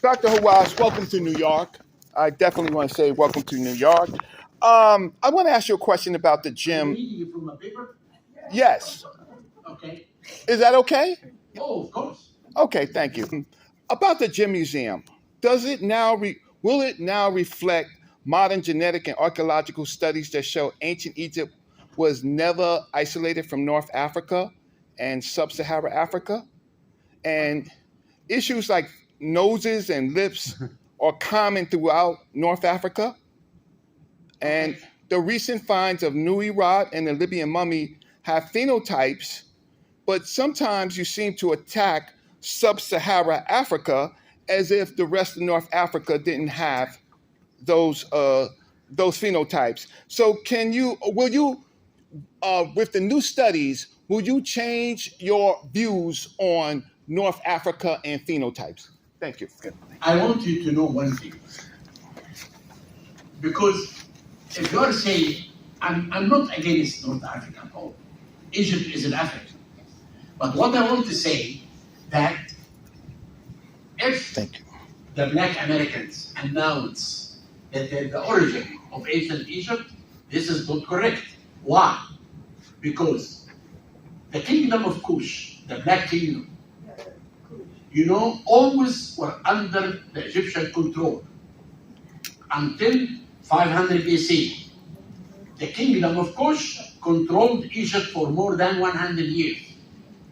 Dr. Hawass, welcome to New York. I definitely want to say welcome to New York. I want to ask you a question about the gym. Reading you from a paper? Yes. Okay. Is that okay? Oh, of course. Okay, thank you. About the Gym Museum, will it now reflect modern genetic and archaeological studies that show ancient Egypt was never isolated from North Africa and Sub-Saharan Africa? And issues like noses and lips are common throughout North Africa. And the recent finds of Nui Rod and the Libyan mummy have phenotypes, but sometimes you seem to attack sub-Saharan Africa as if the rest of North Africa didn't have those phenotypes. So will you, with the new studies, will you change your views on North Africa and phenotypes? Thank you. I want you to know one thing. Because if you are saying, I'm not against North Africa at all. Egypt is in Africa. But what I want to say that if the Black Americans announce that they're the origin of ancient Egypt, this is not correct. Why? Because the kingdom of Kush, the Black Kingdom, always were under the Egyptian control until 500 BC. The kingdom of Kush controlled Egypt for more than 100 years.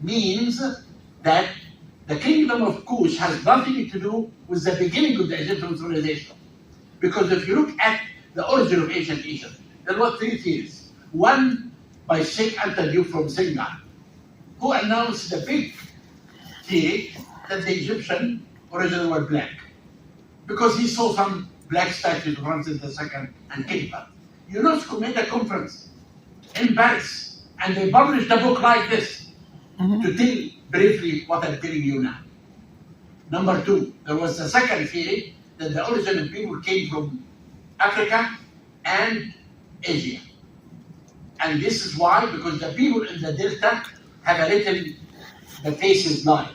Means that the kingdom of Kush has nothing to do with the beginning of the Egyptian civilization. Because if you look at the origin of ancient Egypt, there were three theories. One by Sheikh Anta from Singar, who announced the big theory that the Egyptian origin were black. Because he saw some black statues of Ramses II and Khalifa. UNESCO made a conference in Paris, and they published a book like this to tell briefly what I'm telling you now. Number two, there was a second theory that the origin of people came from Africa and Asia. And this is why, because the people in the Delta have a little, the face is light.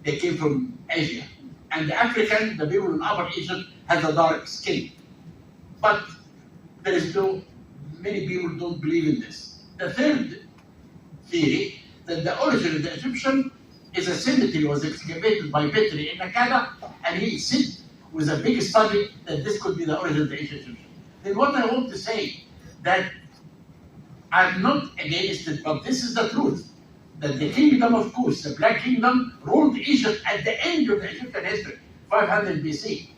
They came from Asia. And the African, the people in Upper Egypt, has a dark skin. But there is many people don't believe in this. The third theory, that the origin of the Egyptian is a cemetery was excavated by Petri in Akkada, and he said with a big study that this could be the origin of the ancient Egyptian. Then what I want to say, that I'm not against it, but this is the truth. That the kingdom of Kush, the Black Kingdom, ruled Egypt at the end of the Egyptian history, 500 BC.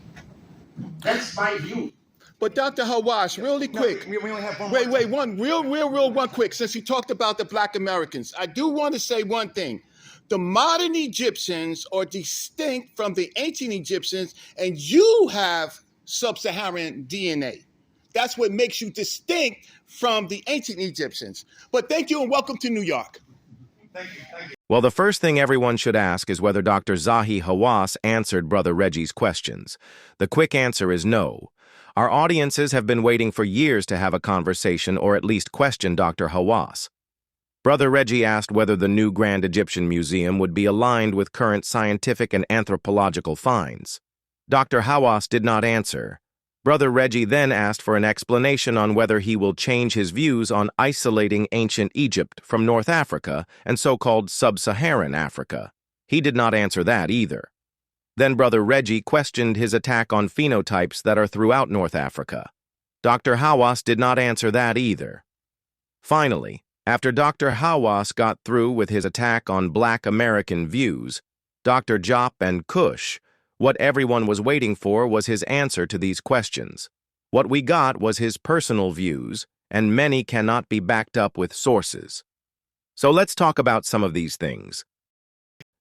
That's my view. But Dr. Hawass, really quick. We only have one Wait, one real quick. Since you talked about the Black Americans, I do want to say one thing. The modern Egyptians are distinct from the ancient Egyptians, and you have sub-Saharan DNA. That's what makes you distinct from the ancient Egyptians. But thank you and welcome to New York. Thank you. Well, the first thing everyone should ask is whether Dr. Zahi Hawass answered Brother Reggie's questions. The quick answer is no. Our audiences have been waiting for years to have a conversation or at least question Dr. Hawass. Brother Reggie asked whether the new Grand Egyptian Museum would be aligned with current scientific and anthropological finds. Dr. Hawass did not answer. Brother Reggie then asked for an explanation on whether he will change his views on isolating ancient Egypt from North Africa and so-called Sub-Saharan Africa. He did not answer that either. Then Brother Reggie questioned his attack on phenotypes that are throughout North Africa. Dr. Hawass did not answer that either. Finally, after Dr. Hawass got through with his attack on Black American views, Dr. Jop and Kush, what everyone was waiting for was his answer to these questions. What we got was his personal views, and many cannot be backed up with sources. So let's talk about some of these things.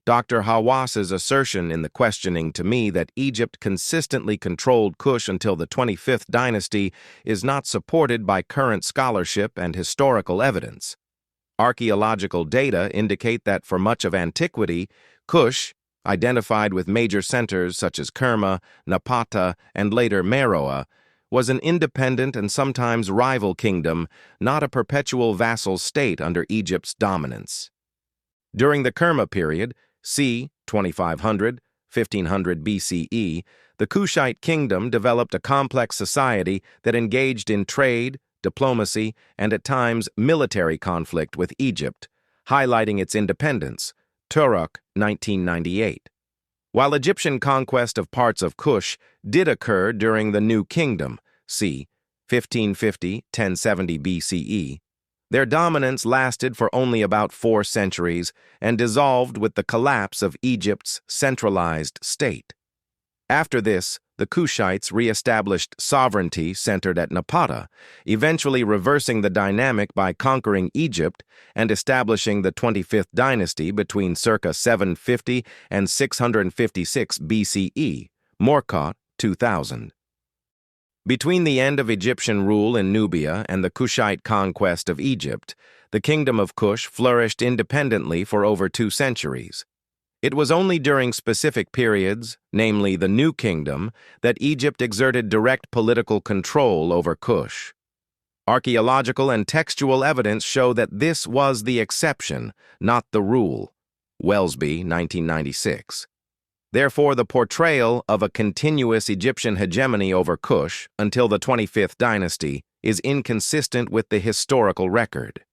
Dr. Hawass's assertion in the questioning to me that Egypt consistently controlled Kush until the 25th dynasty is not supported by current scholarship and historical evidence. Archaeological data indicate that for much of antiquity, Kush, identified with major centers such as Kerma, Napata, and later Meroe, was an independent and sometimes rival kingdom, not a perpetual vassal state under Egypt's dominance. During the Kerma period, c. 2500, 1500 BCE, the Kushite kingdom developed a complex society that engaged in trade, diplomacy, and at times military conflict with Egypt, highlighting its independence. Turok, 1998. While Egyptian conquest of parts of Kush did occur during the New Kingdom, c. 1550-1070 BCE, their dominance lasted for only about 4 centuries and dissolved with the collapse of Egypt's centralized state. After this, the Kushites re-established sovereignty centered at Napata, eventually reversing the dynamic by conquering Egypt and establishing the 25th dynasty between circa 750 and 656 BCE, Morkot, 2000. Between the end of Egyptian rule in Nubia and the Kushite conquest of Egypt, the kingdom of Kush flourished independently for over 2 centuries. It was only during specific periods, namely the New Kingdom, that Egypt exerted direct political control over Kush. Archaeological and textual evidence show that this was the exception, not the rule. Welsby, 1996. Therefore, the portrayal of a continuous Egyptian hegemony over Kush until the 25th dynasty is inconsistent with the historical record.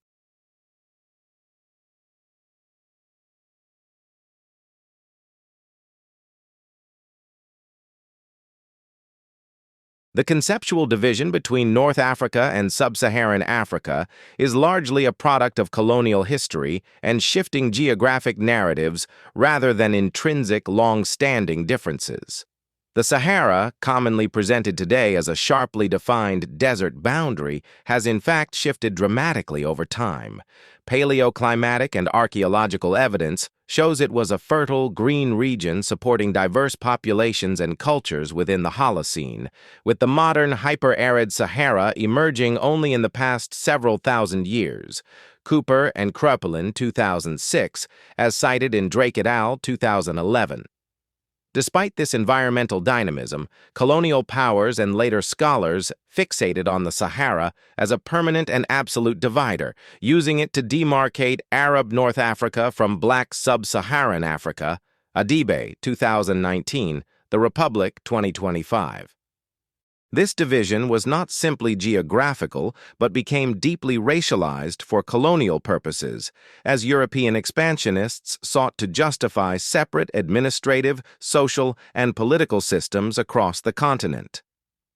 The conceptual division between North Africa and Sub-Saharan Africa is largely a product of colonial history and shifting geographic narratives rather than intrinsic, long-standing differences. The Sahara, commonly presented today as a sharply defined desert boundary, has in fact shifted dramatically over time. Paleoclimatic and archaeological evidence shows it was a fertile, green region supporting diverse populations and cultures within the Holocene, with the modern hyper-arid Sahara emerging only in the past several thousand years. Cooper and Kreppelin, 2006, as cited in Drake et al., 2011. Despite this environmental dynamism, colonial powers and later scholars fixated on the Sahara as a permanent and absolute divider, using it to demarcate Arab North Africa from Black Sub-Saharan Africa. Adibe, 2019, The Republic, 2025. This division was not simply geographical, but became deeply racialized for colonial purposes, as European expansionists sought to justify separate administrative, social, and political systems across the continent.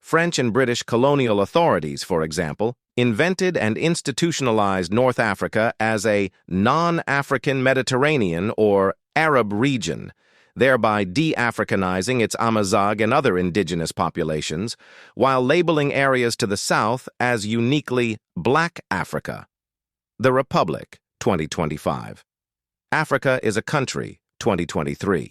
French and British colonial authorities, for example, invented and institutionalized North Africa as a non-African Mediterranean or Arab region, thereby de-Africanizing its Amazigh and other indigenous populations, while labeling areas to the south as uniquely Black Africa. The Republic, 2025. Africa is a country, 2023.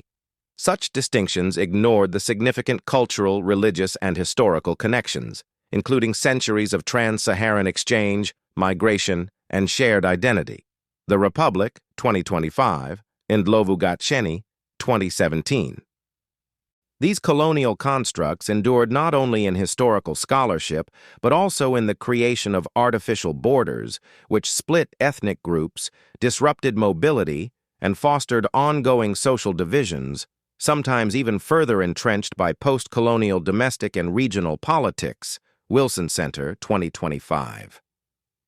Such distinctions ignored the significant cultural, religious, and historical connections, including centuries of trans-Saharan exchange, migration, and shared identity. The Republic, 2025, Ndlovu Gatsheni, 2017. These colonial constructs endured not only in historical scholarship, but also in the creation of artificial borders, which split ethnic groups, disrupted mobility, and fostered ongoing social divisions, sometimes even further entrenched by post-colonial domestic and regional politics. Wilson Center, 2025.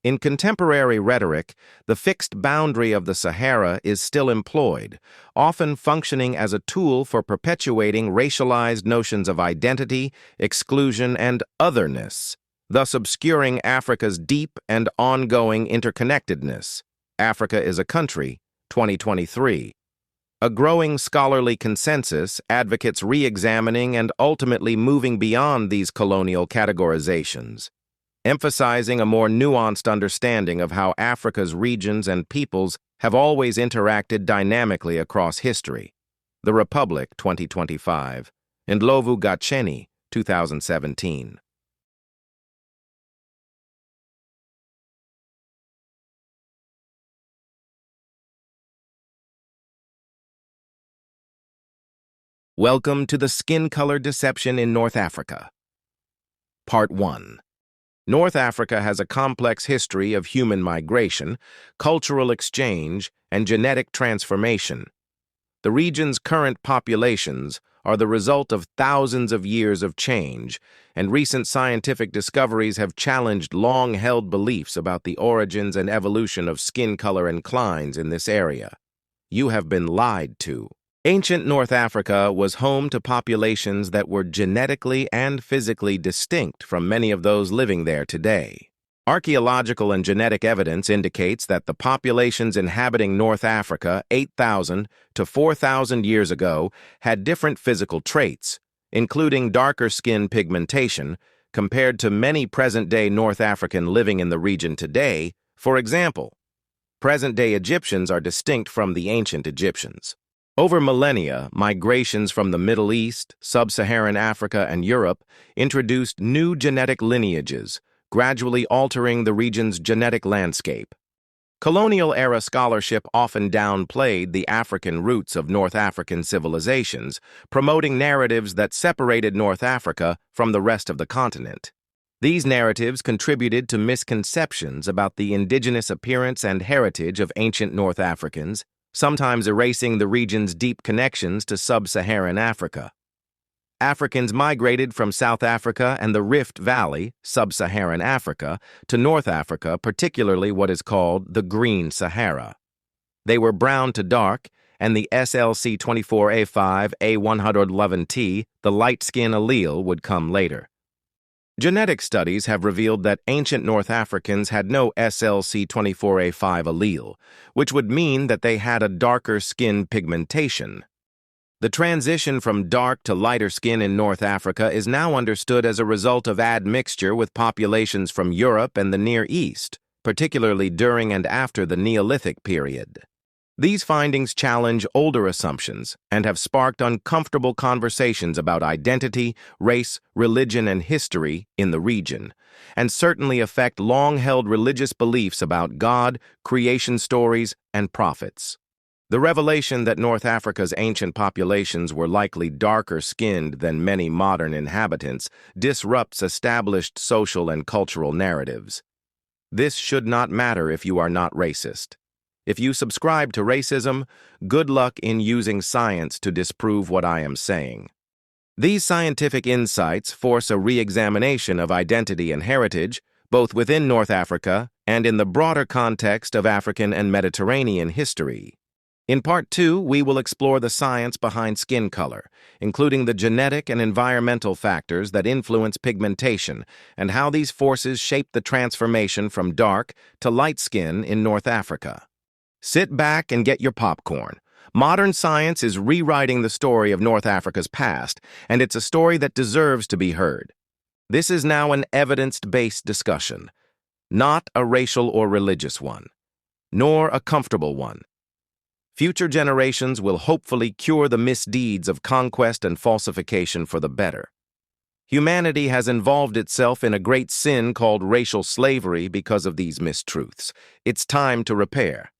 In contemporary rhetoric, the fixed boundary of the Sahara is still employed, often functioning as a tool for perpetuating racialized notions of identity, exclusion, and otherness, thus obscuring Africa's deep and ongoing interconnectedness. Africa is a country, 2023. A growing scholarly consensus advocates re-examining and ultimately moving beyond these colonial categorizations, emphasizing a more nuanced understanding of how Africa's regions and peoples have always interacted dynamically across history. The Republic, 2025. Ndlovu Gatsheni, 2017. Welcome to the Skin Color Deception in North Africa. Part 1. North Africa has a complex history of human migration, cultural exchange, and genetic transformation. The region's current populations are the result of thousands of years of change, and recent scientific discoveries have challenged long-held beliefs about the origins and evolution of skin color and clines in this area. You have been lied to. Ancient North Africa was home to populations that were genetically and physically distinct from many of those living there today. Archaeological and genetic evidence indicates that the populations inhabiting North Africa 8,000 to 4,000 years ago had different physical traits, including darker skin pigmentation, compared to many present-day North African living in the region today. For example, present-day Egyptians are distinct from the ancient Egyptians. Over millennia, migrations from the Middle East, Sub-Saharan Africa, and Europe introduced new genetic lineages, gradually altering the region's genetic landscape. Colonial-era scholarship often downplayed the African roots of North African civilizations, promoting narratives that separated North Africa from the rest of the continent. These narratives contributed to misconceptions about the indigenous appearance and heritage of ancient North Africans, sometimes erasing the region's deep connections to Sub-Saharan Africa. Africans migrated from South Africa and the Rift Valley, Sub-Saharan Africa, to North Africa, particularly what is called the Green Sahara. They were brown to dark, and the SLC24A5 A111T, the light-skin allele, would come later. Genetic studies have revealed that ancient North Africans had no SLC24A5 allele, which would mean that they had a darker skin pigmentation. The transition from dark to lighter skin in North Africa is now understood as a result of admixture with populations from Europe and the Near East, particularly during and after the Neolithic period. These findings challenge older assumptions and have sparked uncomfortable conversations about identity, race, religion, and history in the region, and certainly affect long-held religious beliefs about God, creation stories, and prophets. The revelation that North Africa's ancient populations were likely darker-skinned than many modern inhabitants disrupts established social and cultural narratives. This should not matter if you are not racist. If you subscribe to racism, good luck in using science to disprove what I am saying. These scientific insights force a re-examination of identity and heritage, both within North Africa and in the broader context of African and Mediterranean history. In Part 2, we will explore the science behind skin color, including the genetic and environmental factors that influence pigmentation and how these forces shape the transformation from dark to light skin in North Africa. Sit back and get your popcorn. Modern science is rewriting the story of North Africa's past, and it's a story that deserves to be heard. This is now an evidence-based discussion, not a racial or religious one, nor a comfortable one. Future generations will hopefully cure the misdeeds of conquest and falsification for the better. Humanity has involved itself in a great sin called racial slavery because of these mistruths. It's time to repair.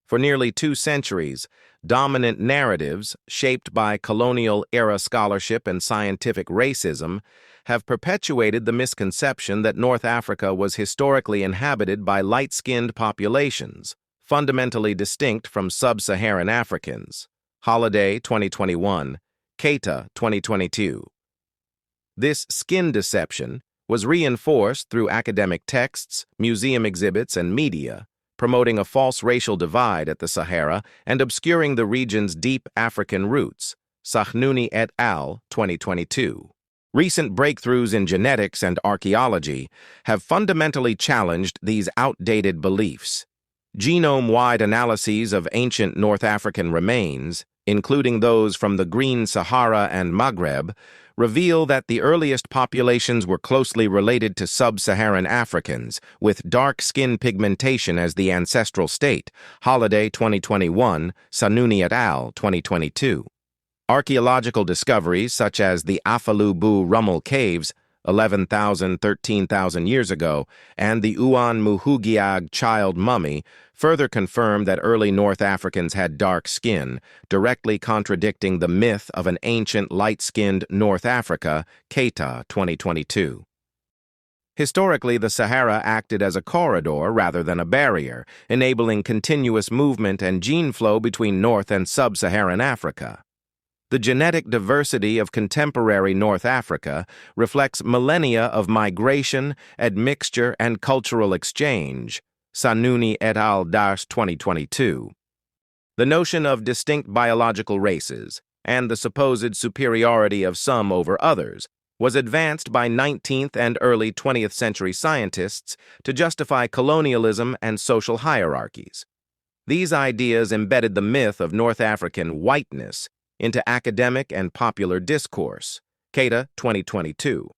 For nearly 2 centuries, dominant narratives, shaped by colonial-era scholarship and scientific racism, have perpetuated the misconception that North Africa was historically inhabited by light-skinned populations, fundamentally distinct from Sub-Saharan Africans. Holiday 2021, Keita 2022. This skin deception was reinforced through academic texts, museum exhibits, and media, promoting a false racial divide at the Sahara and obscuring the region's deep African roots. Sahnouni et al. 2022. Recent breakthroughs in genetics and archaeology have fundamentally challenged these outdated beliefs. Genome-wide analyses of ancient North African remains, including those from the Green Sahara and Maghreb, reveal that the earliest populations were closely related to Sub-Saharan Africans, with dark skin pigmentation as the ancestral state. Holiday 2021, Sahnouni et al. 2022. Archaeological discoveries such as the Afalu Bu Rummel Caves, 11,000, 13,000 years ago, and the Uan Muhugiag child mummy further confirm that early North Africans had dark skin, directly contradicting the myth of an ancient light-skinned North Africa, Keita 2022. Historically, the Sahara acted as a corridor rather than a barrier, enabling continuous movement and gene flow between North and Sub-Saharan Africa. The genetic diversity of contemporary North Africa reflects millennia of migration, admixture, and cultural exchange. Sanouni et al. 2022. The notion of distinct biological races and the supposed superiority of some over others was advanced by 19th and early 20th century scientists to justify colonialism and social hierarchies. These ideas embedded the myth of North African whiteness into academic and popular discourse. Keita, 2022.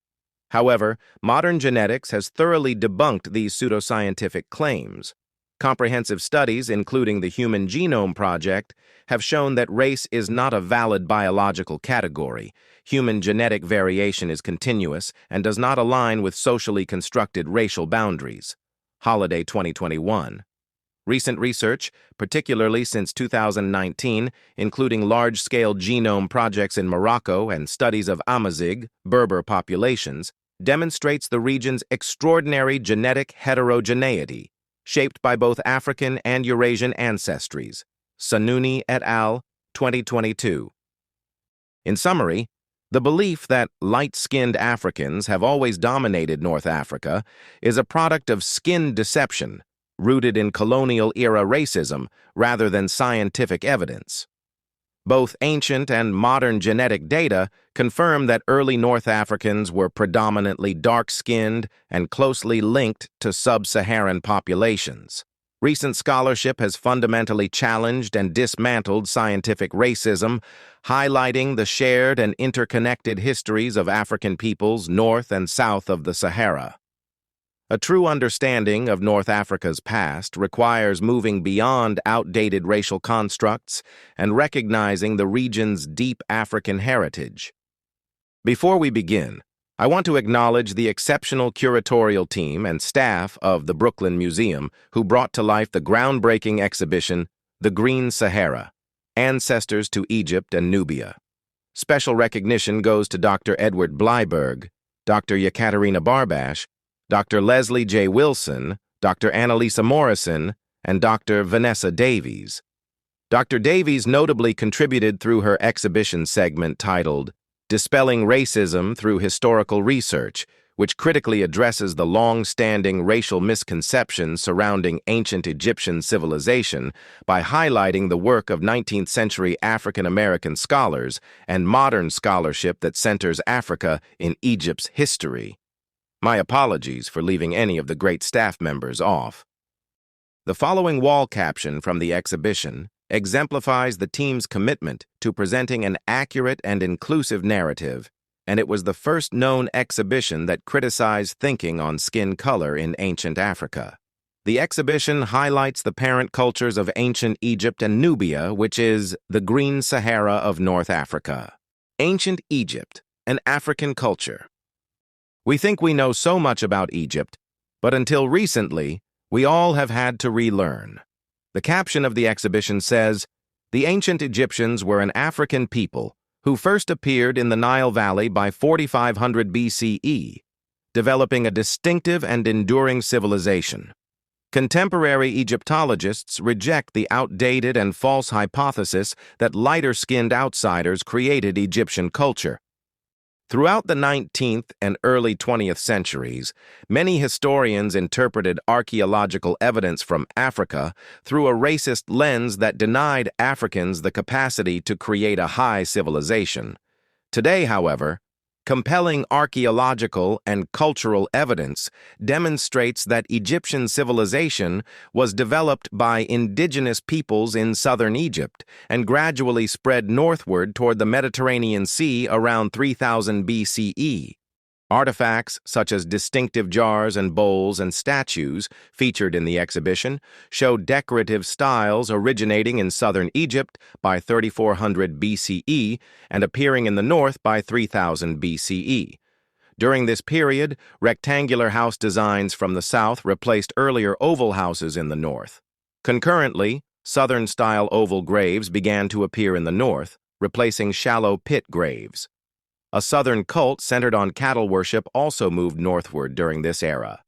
However, modern genetics has thoroughly debunked these pseudoscientific claims. Comprehensive studies, including the Human Genome Project, have shown that race is not a valid biological category. Human genetic variation is continuous and does not align with socially constructed racial boundaries. Holiday, 2021. Recent research, particularly since 2019, including large-scale genome projects in Morocco and studies of Amazigh, Berber populations, demonstrates the region's extraordinary genetic heterogeneity, shaped by both African and Eurasian ancestries. Sanouni et al. 2022. In summary, the belief that light-skinned Africans have always dominated North Africa is a product of skin deception, rooted in colonial-era racism rather than scientific evidence. Both ancient and modern genetic data confirm that early North Africans were predominantly dark-skinned and closely linked to sub-Saharan populations. Recent scholarship has fundamentally challenged and dismantled scientific racism, highlighting the shared and interconnected histories of African peoples north and south of the Sahara. A true understanding of North Africa's past requires moving beyond outdated racial constructs and recognizing the region's deep African heritage. Before we begin, I want to acknowledge the exceptional curatorial team and staff of the Brooklyn Museum who brought to life the groundbreaking exhibition, The Green Sahara, Ancestors to Egypt and Nubia. Special recognition goes to Dr. Edward Bleiberg, Dr. Yekaterina Barbash, Dr. Leslie J. Wilson, Dr. Annalisa Morrison, and Dr. Vanessa Davies. Dr. Davies notably contributed through her exhibition segment titled Dispelling Racism Through Historical Research, which critically addresses the long-standing racial misconceptions surrounding ancient Egyptian civilization by highlighting the work of 19th-century African-American scholars and modern scholarship that centers Africa in Egypt's history. My apologies for leaving any of the great staff members off. The following wall caption from the exhibition exemplifies the team's commitment to presenting an accurate and inclusive narrative, and it was the first known exhibition that criticized thinking on skin color in ancient Africa. The exhibition highlights the parent cultures of ancient Egypt and Nubia, which is the Green Sahara of North Africa. Ancient Egypt, an African culture. We think we know so much about Egypt, but until recently, we all have had to relearn. The caption of the exhibition says, "The ancient Egyptians were an African people who first appeared in the Nile Valley by 4500 BCE, developing a distinctive and enduring civilization." Contemporary Egyptologists reject the outdated and false hypothesis that lighter-skinned outsiders created Egyptian culture. Throughout the 19th and early 20th centuries, many historians interpreted archaeological evidence from Africa through a racist lens that denied Africans the capacity to create a high civilization. Today, however, compelling archaeological and cultural evidence demonstrates that Egyptian civilization was developed by indigenous peoples in southern Egypt and gradually spread northward toward the Mediterranean Sea around 3000 BCE. Artifacts such as distinctive jars and bowls and statues featured in the exhibition show decorative styles originating in southern Egypt by 3400 BCE and appearing in the north by 3000 BCE. During this period, rectangular house designs from the south replaced earlier oval houses in the north. Concurrently, southern-style oval graves began to appear in the north, replacing shallow pit graves. A southern cult centered on cattle worship also moved northward during this era.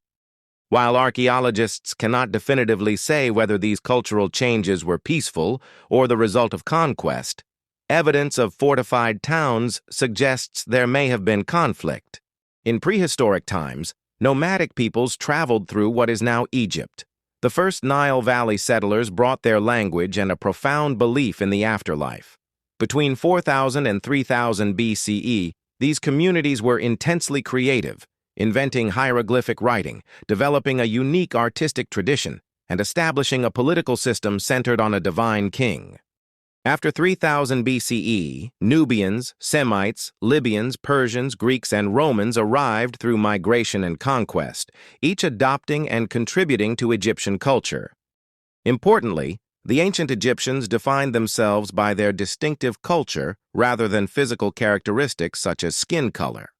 While archaeologists cannot definitively say whether these cultural changes were peaceful or the result of conquest, evidence of fortified towns suggests there may have been conflict. In prehistoric times, nomadic peoples traveled through what is now Egypt. The first Nile Valley settlers brought their language and a profound belief in the afterlife. Between 4000 and 3000 BCE, these communities were intensely creative, inventing hieroglyphic writing, developing a unique artistic tradition, and establishing a political system centered on a divine king. After 3000 BCE, Nubians, Semites, Libyans, Persians, Greeks, and Romans arrived through migration and conquest, each adopting and contributing to Egyptian culture. Importantly, the ancient Egyptians defined themselves by their distinctive culture rather than physical characteristics such as skin color.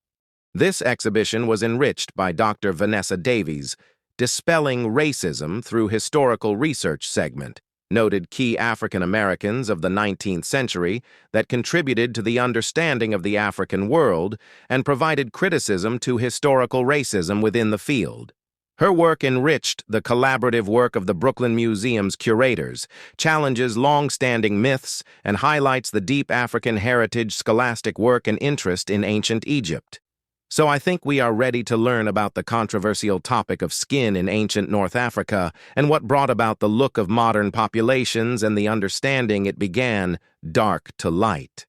This exhibition was enriched by Dr. Vanessa Davies, Dispelling Racism Through Historical Research segment, noted key African Americans of the 19th century that contributed to the understanding of the African world and provided criticism to historical racism within the field. Her work enriched the collaborative work of the Brooklyn Museum's curators, challenges long-standing myths, and highlights the deep African heritage, scholastic work, and interest in ancient Egypt. So I think we are ready to learn about the controversial topic of skin in ancient North Africa and what brought about the look of modern populations and the understanding it began dark to light.